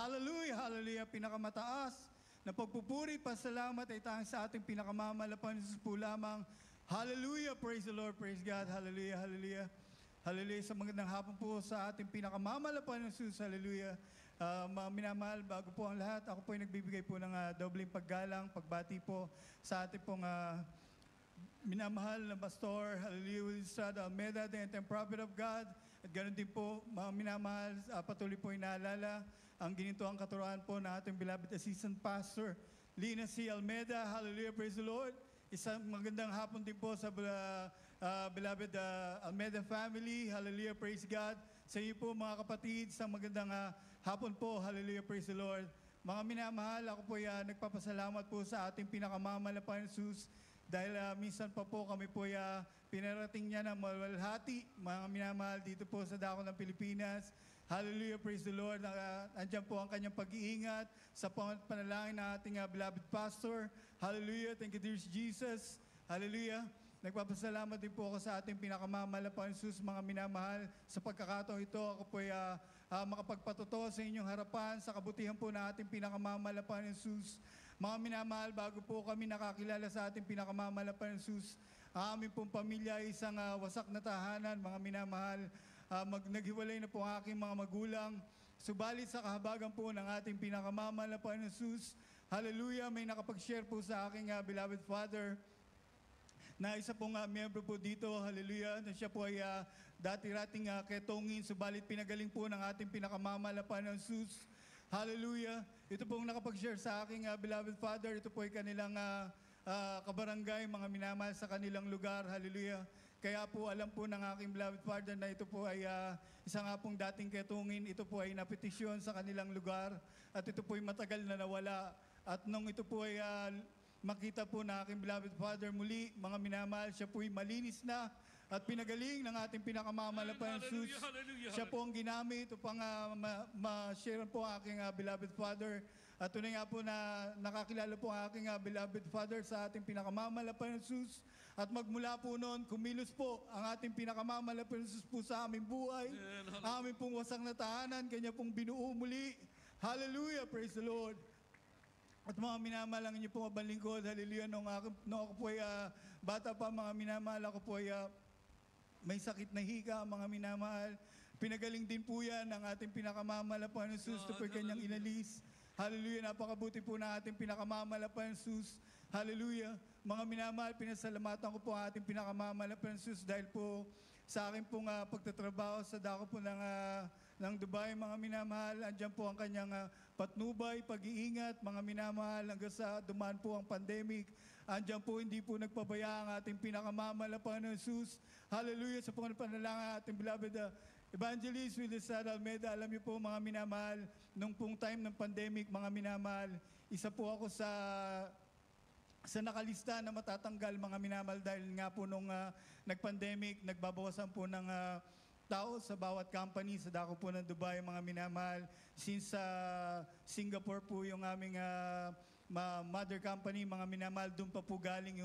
Hallelujah, hallelujah, pinakamataas na pagpupuri, pasalamat ay tanging sa ating pinakamamalapan, Jesus po lamang. Hallelujah, praise the Lord, praise God, hallelujah, hallelujah. Hallelujah, sa magandang hapon po sa ating pinakamamalapan, Jesus, hallelujah. Mga minamahal, bago po ang lahat, ako po ay nagbibigay po ng dobleng paggalang, pagbati po sa ating pong minamahal na pastor, hallelujah, Will Estrada Almeda, the and prophet of God. At ganoon din po, mga minamahal, patuloy po inaalala ang ginintuang katuruan po na ating beloved assistant pastor, Lina C. Almeda, hallelujah, praise the Lord. Isang magandang hapon din po sa beloved Almeda family, hallelujah, praise God. Sa iyo po mga kapatid, isang magandang hapon po, hallelujah, praise the Lord. Mga minamahal, ako po ay nagpapasalamat po sa ating pinakamamalapan, Jesus. Dahil minsan pa po kami po pinarating niya ng maluwalhati, mga minamahal, dito po sa dako ng Pilipinas. Hallelujah, praise the Lord. Andiyan po ang kanyang pag-iingat sa panalangin ng ating beloved pastor. Hallelujah, thank you dear Jesus. Hallelujah. Nagpapasalamat din po ako sa ating pinakamamalapan, Jesus, mga minamahal. Sa pagkakataon ito, ako po ay makapagpatotoo sa inyong harapan sa kabutihan po ng ating pinakamamalapan, Jesus. Mga minamahal, bago po kami nakakilala sa ating pinakamamalapan, Jesus, ang aming pong pamilya ay isang wasak na tahanan, mga minamahal. Naghiwalay na po ang aking mga magulang. Subalit sa kahabagan po ng ating pinakamamalapan, Jesus, hallelujah, may nakapag-share po sa aking beloved father na isa pong miyembro po dito, hallelujah, na siya po ay dati-rating ketongin, subalit pinagaling po ng ating pinakamamalapan ng Jesus. Hallelujah. Ito pong nakapag-share sa aking beloved father, ito po ay kanilang kabarangay, mga minamahal sa kanilang lugar, hallelujah. Kaya po alam po ng aking beloved father na ito po ay isa nga pong dating ketungin, ito po ay napetisyon sa kanilang lugar at ito po ay matagal na nawala. At nung ito po ay makita po na aking beloved father muli, mga minamahal, siya po ay malinis na at pinagaling ng ating pinakamamalapan, Jesus. Siya po ang ginamit upang ma-share po ang aking beloved father. At tunay nga po na nakakilala po ang aking beloved father sa ating pinakamamalapan, Jesus. At magmula po noon, kumilos po ang ating pinakamamalapan, Jesus po sa aming buhay. Aming pong wasang na tahanan, kanya pong binuo muli. Hallelujah, praise the Lord. At mga minamahal, ang inyo pong mabalingkod, hallelujah, nung ako po ay bata pa, mga minamahal, ako po ay may sakit na higa, mga minamahal. Pinagaling din po yan ng ating pinakamamalapan, Jesus, ito po ay kanyang inalis. Hallelujah, napakabuti po na ating pinakamamalapan, Jesus. Hallelujah. Mga minamahal, pinasalamatan ko po ang ating pinakamamalapan, Jesus, dahil po sa akin pong pagtatrabaho sa dako po ng Dubai, mga minamahal. Andiyan po ang kanyang patnubay, pag-iingat, mga minamahal, hanggang sa dumaan po ang pandemic. Andiyan po, hindi po nagpabaya ang ating pinakamamalapan ng Jesus. Hallelujah, sa panalangin ating beloved Evangelist Will Estrada Almeda. Alam niyo po, mga minamahal, nung pong time ng pandemic, mga minamahal, isa po ako sa nakalista na matatanggal, mga minamahal, dahil nga po nung nag-pandemic, nagbabawasan po ng tao sa bawat company sa dako po ng Dubai, mga minamahal. Since Singapore po yung aming mother company, mga minamahal, doon pa po galing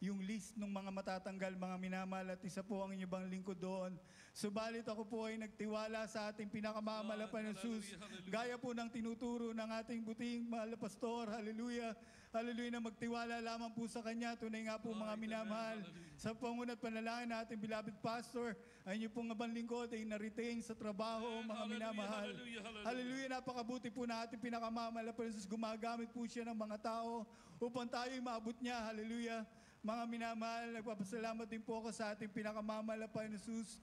yung list ng mga matatanggal, mga minamahal, at isa po ang inyong bang lingkod doon. Subalit ako po ay nagtiwala sa ating pinakamamalapan ng Jesus. Gaya po ng tinuturo ng ating buting mahal na pastor, hallelujah, hallelujah, na magtiwala lamang po sa Kanya. Tunay nga po, mga minamahal, sa pangunat panalangin na ating beloved pastor, ay inyo pong abang lingkod ay na-retain sa trabaho, mga minamahal. Hallelujah, napakabuti po na ating pinakamamalapan ng Jesus. Gumagamit po siya ng mga tao upang tayo'y maabot niya, hallelujah. Mga minamahal, nagpapasalamat din po ako sa ating pinakamamalapan ng Jesus.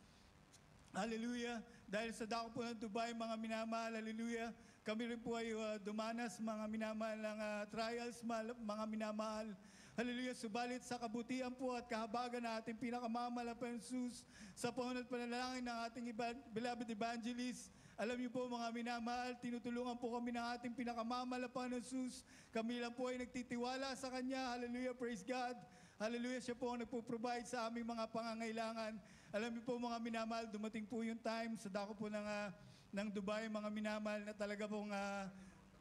Hallelujah. Dahil sa dako po ng Dubai, mga minamahal, hallelujah, kami rin po ay dumanas, mga minamahal, ng trials, mga minamahal. Hallelujah. Subalit sa kabutihan po at kahabagan na ating pinakamamalapan ng Jesus, sa panunod panalangin ng ating beloved evangelist, alam niyo po, mga minamahal, tinutulungan po kami ng ating pinakamamalapan ng Jesus. Kami lang po ay nagtitiwala sa Kanya. Hallelujah, praise God. Hallelujah, siya po ang nagpo-provide sa aming mga pangangailangan. Alam niyo po, mga minamahal, dumating po yung time sa dako po ng Dubai, mga minamahal, na talaga pong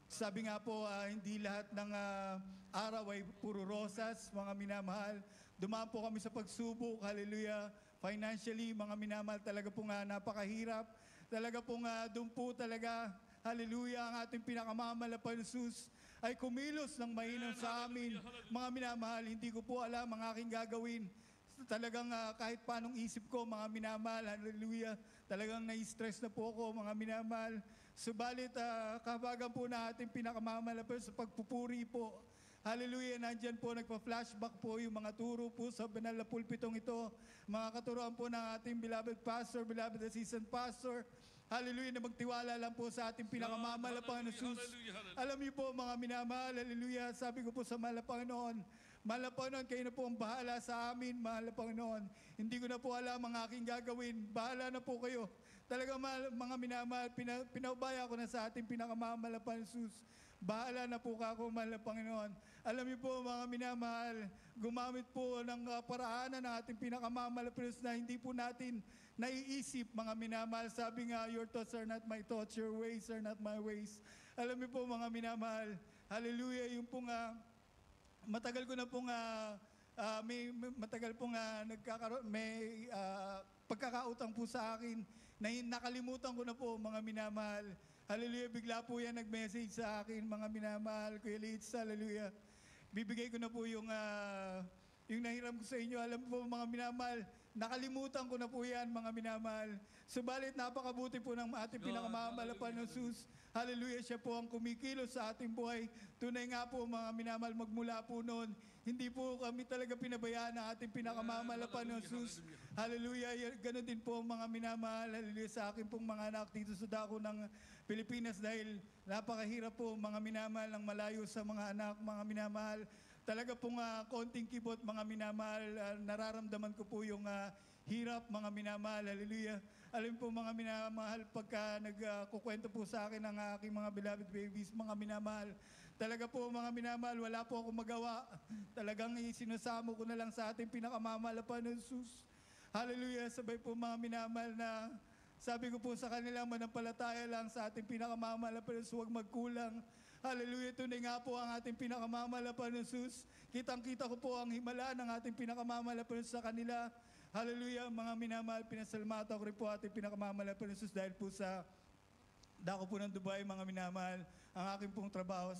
sabi nga po, hindi lahat ng araw ay puro rosas, mga minamahal. Dumaan po kami sa pagsubok, hallelujah. Financially, mga minamahal, talaga pong napakahirap. Talaga pong doon po talaga, hallelujah, ang ating pinakamamalapan Jesus ay kumilos ng mainam sa amin. Mga minamahal, hindi ko po alam ang aking gagawin. Talagang kahit paanong isip ko, mga minamahal, hallelujah, talagang na-stress na po ako, mga minamahal. Subalit, kabagan po na ating pinakamamalapan sa pagpupuri po. Hallelujah, nandyan po, nagpa-flashback po yung mga turo po sa banal na pulpitong ito. Mga katuroan po ng ating beloved pastor, beloved assistant pastor. Hallelujah, na magtiwala lang po sa ating pinakamamalapan na Jesus. Alam niyo po mga minamahal, hallelujah, sabi ko po sa mahal na Panginoon, mahal na Panginoon, kayo na po ang bahala sa amin, mahal na Panginoon. Hindi ko na po alam ang aking gagawin, bahala na po kayo. Talaga mga minamahal, pinaubaya ko na sa ating pinakamamalapan na Jesus. Bahala na po ako, mahal na Panginoon. Alam niyo po mga minamahal, gumamit po ng paraanan ng ating pinakamamalapan na hindi po natin naiisip mga minamahal. Sabi nga, your thoughts are not my thoughts, your ways are not my ways. Alam niyo po mga minamahal, hallelujah, yung pong matagal ko na pong may pagkakautang po sa akin na nakalimutan ko na po mga minamahal. Hallelujah, bigla po yan nag-message sa akin mga minamahal. Kuya Litz, hallelujah. Bibigay ko na po yung nahiram ko sa inyo. Alam po mga minamahal, nakalimutan ko na po yan mga minamahal. Subalit napakabuti po ng ating pinakamamalapan ng Jesus. Hallelujah, siya po ang kumikilos sa ating buhay. Tunay nga po mga minamahal, magmula po noon, hindi po kami talaga pinabayaan ng ating pinakamamalapan ng Jesus. Hallelujah, ganun din po mga minamahal. Hallelujah, sa akin pong mga anak dito sa dako ng Pilipinas dahil napakahirap po mga minamahal ang malayo sa mga anak, mga minamahal. Talaga pong konting kibot mga minamahal, nararamdaman ko po yung hirap mga minamahal. Hallelujah. Alam po mga minamahal, pagka nagkukwento po sa akin ng aking mga beloved babies, mga minamahal, talaga po mga minamahal, wala po akong magawa. Talagang isinasamo ko na lang sa ating pinakamamalapan ng Jesus. Hallelujah. Sabay po mga minamahal na sabi ko po sa kanila, manampalataya lang sa ating pinakamamalapan ng Jesus, huwag magkulang. Hallelujah, tunay nga po ang ating pinakamamalapan ng Jesus. Kitang-kita ko po ang himala ng ating pinakamamalapan sa kanila. Hallelujah, mga minamahal, pinasalamatan ko rin po ating pinakamamalapan ng Jesus dahil po sa dako po ng Dubai, mga minamahal, ang aking pong trabaho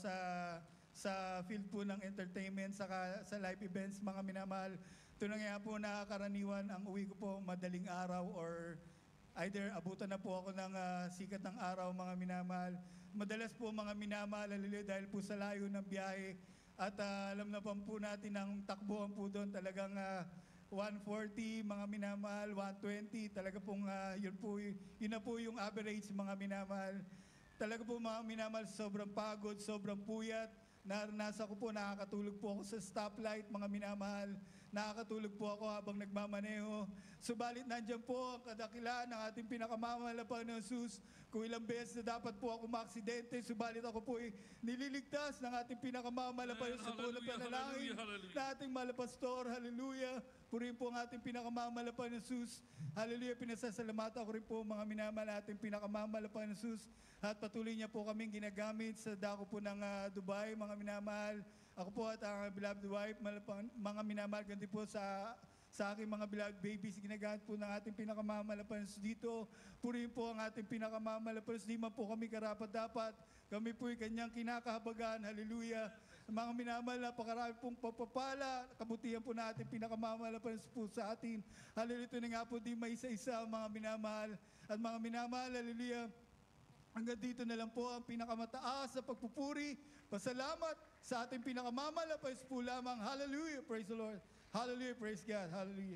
sa field po ng entertainment, saka sa live events, mga minamahal. Tunay nga po nakakaraniwan, ang uwi ko po madaling araw or either abutan na po ako ng sikat ng araw, mga minamahal. Madalas po mga minamahal, dahil po sa layo ng biyahe. At alam na po natin ang takbuhan po doon talagang 140, mga minamahal, 120. Talaga pong yun na po yung average mga minamahal. Talaga po mga minamahal, sobrang pagod, sobrang puyat. Naranasan ko po, nakakatulog po ako sa stoplight, mga minamahal. Nakakatulog po ako habang nagmamaneho. Subalit nandyan po ang kadakilaan ng ating pinakamamalapan ng Jesus. Kung ilang beses na dapat po ako maaksidente, subalit ako po nililigtas ng ating pinakamamalapan sa po ng panalangin na ating malapastor. Hallelujah. Purihin po ang ating pinakamamalapan ng Jesus. Hallelujah. Pinasasalamatan ko rin po mga minamahal ating pinakamamalapan ng Jesus. At patuloy niya po kaming ginagamit sa dako po ng Dubai, mga minamahal. Ako po at ang beloved wife, mga minamahal, ganti po sa aking mga beloved babies, ginagamit po ng ating pinakamamalapan dito. Purihin po ang ating pinakamamalapan. Di man po kami karapat-dapat. Kami po kanyang kinakahabagan. Hallelujah. Mga minamahal, napakarami pong papapala. Kabutihan po na ating pinakamamalapan po sa atin. Hallelujah. Ito na nga po di may isa-isa mga minamahal. At mga minamahal, hallelujah. Hanggang dito na lang po ang pinakamataas sa pagpupuri. Pasalamat sa ating pinakamamalapan po lamang. Hallelujah. Praise the Lord. Hallelujah. Praise God. Hallelujah.